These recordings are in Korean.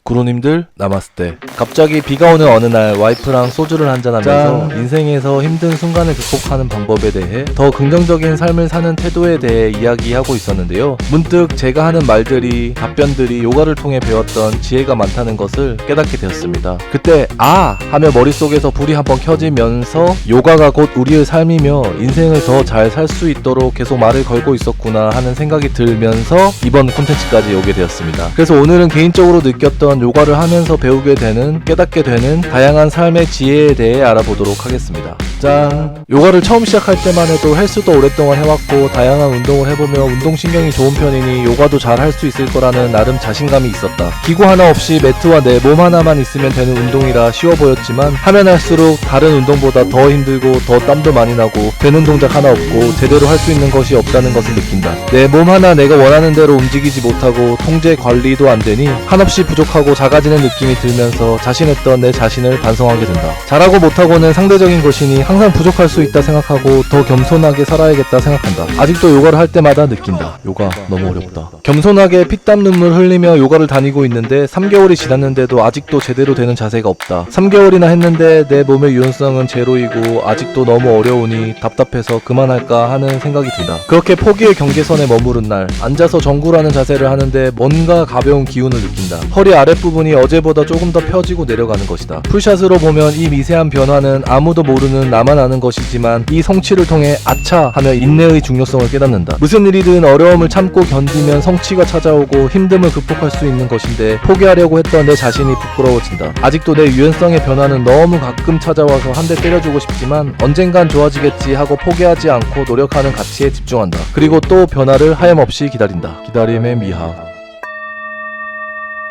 구로님들 나마스테. 갑자기 비가 오는 어느 날 와이프랑 소주를 한잔하면서 인생에서 힘든 순간을 극복하는 방법에 대해 더 긍정적인 삶을 사는 태도에 대해 이야기하고 있었는데요. 문득 제가 하는 말들이, 답변들이 요가를 통해 배웠던 지혜가 많다는 것을 깨닫게 되었습니다. 그때 아! 하며 머릿속에서 불이 한번 켜지면서 요가가 곧 우리의 삶이며 인생을 더 잘 살 수 있도록 계속 말을 걸고 있었구나 하는 생각이 들면서 이번 콘텐츠까지 오게 되었습니다. 그래서 오늘은 개인적으로 느꼈던 요가를 하면서 배우게 되는, 깨닫게 되는 다양한 삶의 지혜에 대해 알아보도록 하겠습니다. 짠! 요가를 처음 시작할 때만 해도 헬스도 오랫동안 해왔고 다양한 운동을 해보며 운동신경이 좋은 편이니 요가도 잘 할 수 있을 거라는 나름 자신감이 있었다. 기구 하나 없이 매트와 내 몸 하나만 있으면 되는 운동이라 쉬워 보였지만 하면 할수록 다른 운동보다 더 힘들고 더 땀도 많이 나고 되는 동작 하나 없고 제대로 할 수 있는 것이 없다는 것을 느낀다. 내 몸 하나 내가 원하는 대로 움직이지 못하고 통제 관리도 안 되니 한없이 부족하고 작아지는 느낌이 들면서 자신했던 내 자신을 반성하게 된다. 잘하고 못하고는 상대적인 것이니 항상 부족할 수 있다 생각하고 더 겸손하게 살아야겠다 생각한다. 아직도 요가를 할 때마다 느낀다. 요가 너무 어렵다. 겸손하게 피땀 눈물 흘리며 요가를 다니고 있는데 3개월이 지났는데도 아직도 제대로 되는 자세가 없다. 3개월이나 했는데 내 몸의 유연성은 제로이고 아직도 너무 어려우니 답답해서 그만할까 하는 생각이 든다. 그렇게 포기의 경계선에 머무른 날 앉아서 정구라는 자세를 하는데 뭔가 가벼운 기운을 느낀다. 허리 아랫부분이 어제보다 조금 더 펴지고 내려가는 것이다. 풀샷으로 보면 이 미세한 변화는 아무도 모르는 나만 아는 것이지만 이 성취를 통해 아차 하며 인내의 중요성을 깨닫는다. 무슨 일이든 어려움을 참고 견디면 성취가 찾아오고 힘듦을 극복할 수 있는 것인데 포기하려고 했던 내 자신이 부끄러워진다. 아직도 내 유연성의 변화는 너무 가끔 찾아와서 한 대 때려주고 싶지만 언젠간 좋아지겠지 하고 포기하지 않고 노력하는 가치에 집중한다. 그리고 또 변화를 하염없이 기다린다. 기다림의 미학.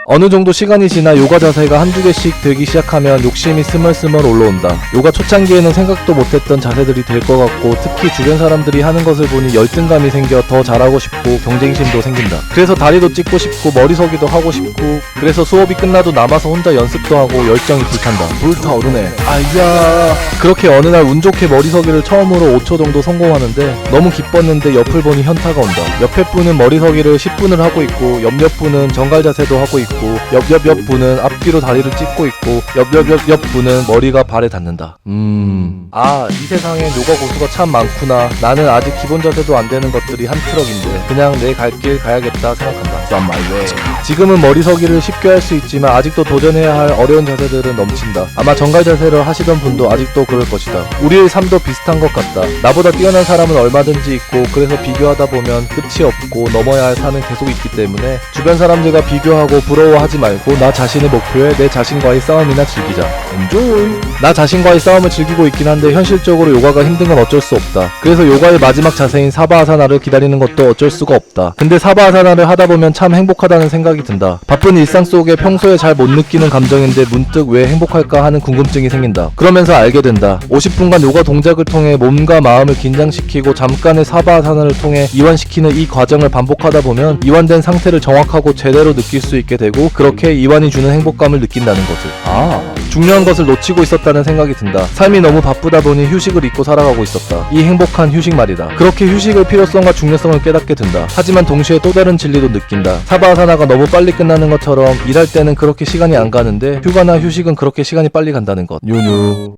어느 정도 시간이 지나 요가 자세가 한두 개씩 되기 시작하면 욕심이 스멀스멀 올라온다. 요가 초창기에는 생각도 못했던 자세들이 될 것 같고 특히 주변 사람들이 하는 것을 보니 열등감이 생겨 더 잘하고 싶고 경쟁심도 생긴다. 그래서 다리도 찢고 싶고 머리서기도 하고 싶고 그래서 수업이 끝나도 남아서 혼자 연습도 하고 열정이 불탄다. 불타오르네. 아이야. 그렇게 어느 날 운 좋게 머리서기를 처음으로 5초 정도 성공하는데 너무 기뻤는데 옆을 보니 현타가 온다. 옆에 분은 머리서기를 10분을 하고 있고 옆 분은 정갈 자세도 하고 있고 옆 분은 앞뒤로 다리를 찢고 있고 옆 분은 머리가 발에 닿는다. 이 세상엔 요가 고수가 참 많구나. 나는 아직 기본 자세도 안 되는 것들이 한 트럭인데 그냥 내 갈 길 가야겠다 생각한다. It's on my way. 지금은 머리서기를 쉽게 할 수 있지만 아직도 도전해야 할 어려운 자세들은 넘친다. 아마 정갈 자세를 하시던 분도 아직도 그럴 것이다. 우리의 삶도 비슷한 것 같다. 나보다 뛰어난 사람은 얼마든지 있고 그래서 비교하다 보면 끝이 없고 넘어야 할 산은 계속 있기 때문에 주변 사람들과 비교하고 부러워하지 말고 나 자신의 목표에 내 자신과의 싸움이나 즐기자. Enjoy! 나 자신과의 싸움을 즐기고 있긴 한데 현실적으로 요가가 힘든 건 어쩔 수 없다. 그래서 요가의 마지막 자세인 사바아사나를 기다리는 것도 어쩔 수가 없다. 근데 사바아사나를 하다 보면 참 행복하다는 생각이 든다. 바쁜 일상 속에 평소에 잘 못 느끼는 감정인데 문득 왜 행복할까 하는 궁금증이 생긴다. 그러면서 알게 된다. 50분간 요가 동작을 통해 몸과 마음을 긴장시키고 잠깐의 사바아사나를 통해 이완시키는 이 과정을 반복하다 보면 이완된 상태를 정확하고 제대로 느낄 수 있게 되고 그렇게 이완이 주는 행복감을 느낀다는 것을. 중요한 것을 놓치고 있었다는 생각이 든다. 삶이 너무 바쁘다 보니 휴식을 잊고 살아가고 있었다. 이 행복한 휴식 말이다. 그렇게 휴식의 필요성과 중요성을 깨닫게 된다. 하지만 동시에 또 다른 진리도 느낀다. 사바아사나가 너무 빨리 끝나는 것처럼 일할 때는 그렇게 시간이 안 가는데 휴가나 휴식은 그렇게 시간이 빨리 간다는 것. 뉴뉴.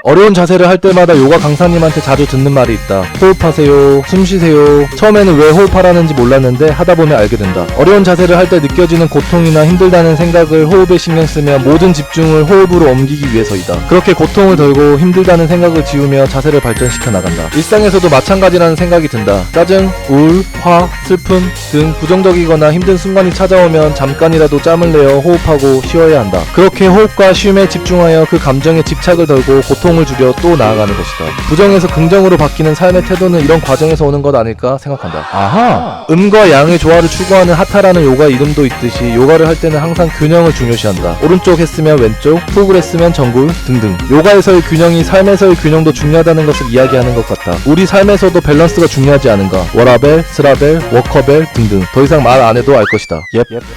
어려운 자세를 할 때마다 요가 강사님한테 자주 듣는 말이 있다. 호흡하세요. 숨 쉬세요. 처음에는 왜 호흡하라는지 몰랐는데 하다 보면 알게 된다. 어려운 자세를 할 때 느껴지는 고통이나 힘들다는 생각을 호흡에 신경 쓰며 모든 집중을 호흡으로 옮기기 위해서이다. 그렇게 고통을 덜고 힘들다는 생각을 지우며 자세를 발전시켜 나간다. 일상에서도 마찬가지라는 생각이 든다. 짜증, 우울, 화, 슬픔 등 부정적이거나 힘든 순간이 찾아오면 잠깐이라도 짬을 내어 호흡하고 쉬어야 한다. 그렇게 호흡과 쉼에 집중하여 그 감정에 집착을 덜고 고통을 줄여 또 나아가는 것이다. 부정에서 긍정으로 바뀌는 삶의 태도는 이런 과정에서 오는 것 아닐까 생각한다. 아하! 음과 양의 조화를 추구하는 하타라는 요가 이름도 있듯이 요가를 할 때는 항상 균형을 중요시한다. 오른쪽 했으면 왼쪽, 훅을 했으면 정굴 등등. 요가에서의 균형이 삶에서의 균형도 중요하다는 것을 이야기하는 것 같다. 우리 삶에서도 밸런스가 중요하지 않은가? 워라벨, 스라벨, 워커벨, 등등 더 이상 말 안 해도 알 것이다.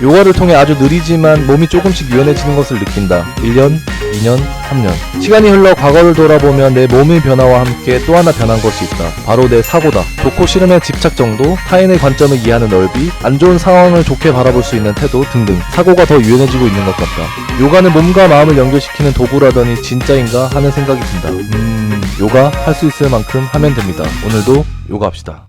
요가를 통해 아주 느리지만 몸이 조금씩 유연해지는 것을 느낀다. 1년, 2년, 3년. 시간이 흘러 과거를 돌아보면 내 몸의 변화와 함께 또 하나 변한 것이 있다. 바로 내 사고다. 좋고 싫음의 집착 정도, 타인의 관점을 이해하는 넓이, 안 좋은 상황을 좋게 바라볼 수 있는 태도 등등 사고가 더 유연해지고 있는 것 같다. 요가는 몸과 마음을 연결시키는 도구라더니 진짜인가 하는 생각이 든다. 요가 할 수 있을 만큼 하면 됩니다. 오늘도 요가 합시다.